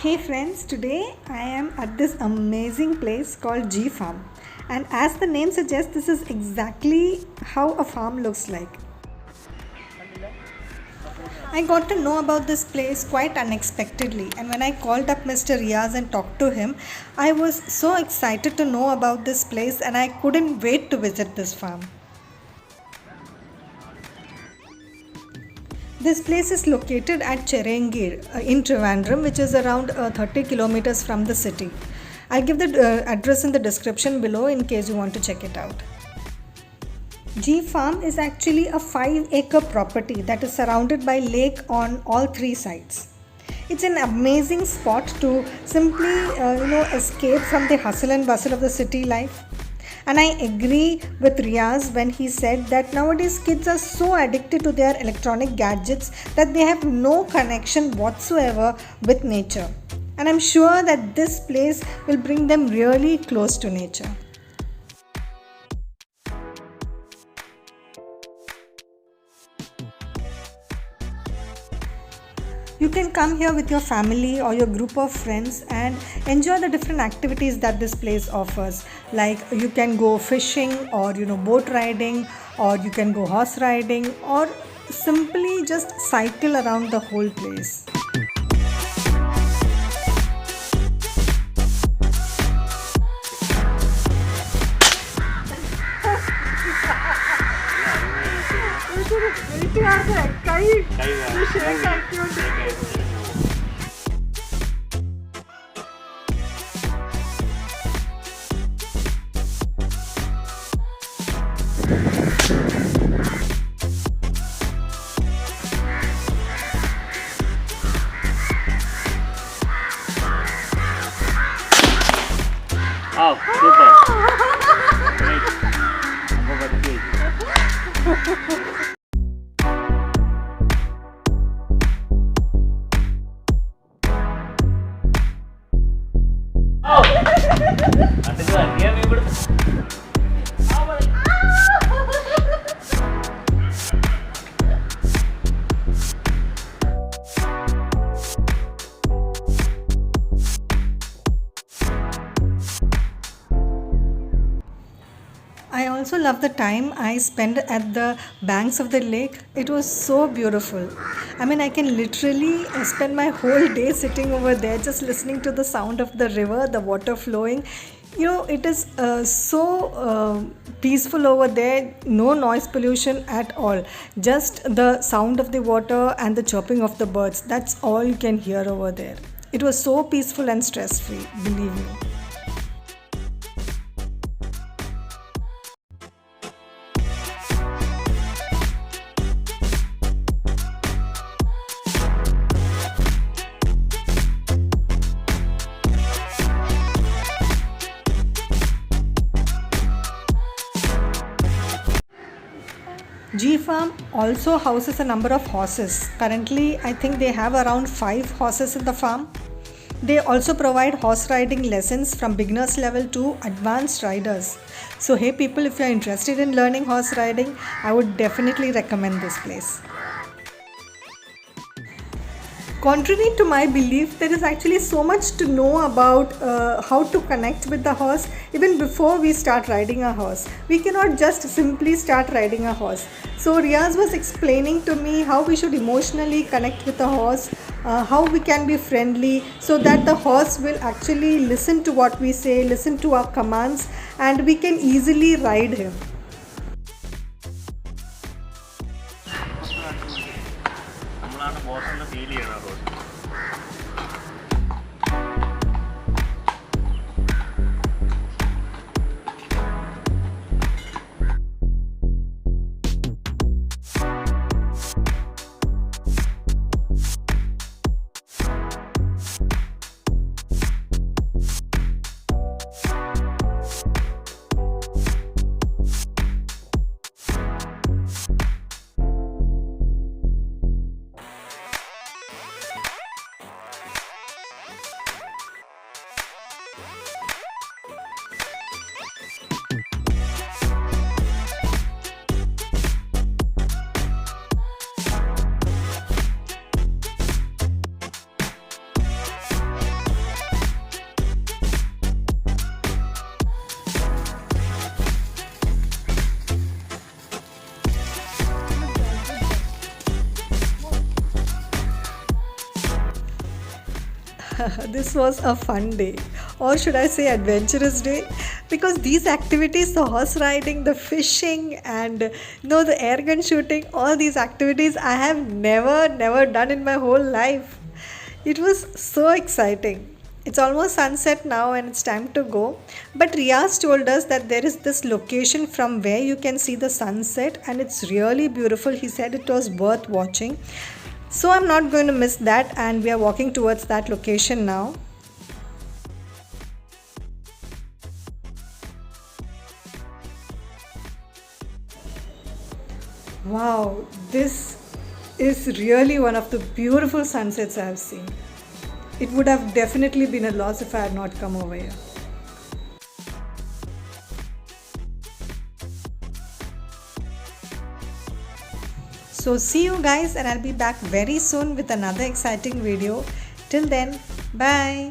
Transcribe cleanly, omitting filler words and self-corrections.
Hey friends, today I am at this amazing place called G Farm, and as the name suggests, this is exactly how a farm looks like. I got to know about this place quite unexpectedly, and when I called up Mr. Riaz and talked to him, I was so excited to know about this place and I couldn't wait to visit this farm. This place is located at Chirayankeezhu in Trivandrum, which is around 30 kilometers from the city. I'll give the address in the description below in case you want to check it out. G Farm is actually a 5-acre property that is surrounded by lake on all three sides. It's an amazing spot to simply escape from the hustle and bustle of the city life. And I agree with Riaz when he said that nowadays kids are so addicted to their electronic gadgets that they have no connection whatsoever with nature. And I'm sure that this place will bring them really close to nature. You can come here with your family or your group of friends and enjoy the different activities that this place offers. Like you can go fishing or boat riding, or you can go horse riding, or simply just cycle around the whole place. Oh, super. Great. Over the Oh! That's good. Yeah, we would. I also love the time I spent at the banks of the lake. It was so beautiful. I mean, I can literally spend my whole day sitting over there just listening to the sound of the river, the water flowing. It is peaceful over there, no noise pollution at all. Just the sound of the water and the chirping of the birds. That's all you can hear over there. It was so peaceful and stress free, believe me. G Farm also houses a number of horses. Currently, I think they have around 5 horses in the farm. They also provide horse riding lessons from beginners level to advanced riders. So hey people, if you are interested in learning horse riding, I would definitely recommend this place. Contrary to my belief, there is actually so much to know about how to connect with the horse even before we start riding a horse. We cannot just simply start riding a horse. So Riaz was explaining to me how we should emotionally connect with the horse, how we can be friendly so that the horse will actually listen to what we say, listen to our commands, and we can easily ride him. നമ്മളാണ് boss എന്ന് feel ചെയ്യണം road. This was a fun day, or should I say adventurous day, because these activities, the horse riding, the fishing, and the air gun shooting, all these activities I have never done in my whole life. It was so exciting. It's almost sunset now and it's time to go. But Riaz told us that there is this location from where you can see the sunset and it's really beautiful. He said it was worth watching. So I'm not going to miss that, and we are walking towards that location now. Wow, this is really one of the beautiful sunsets I have seen. It would have definitely been a loss if I had not come over here. So see you guys, and I'll be back very soon with another exciting video. Till then, bye.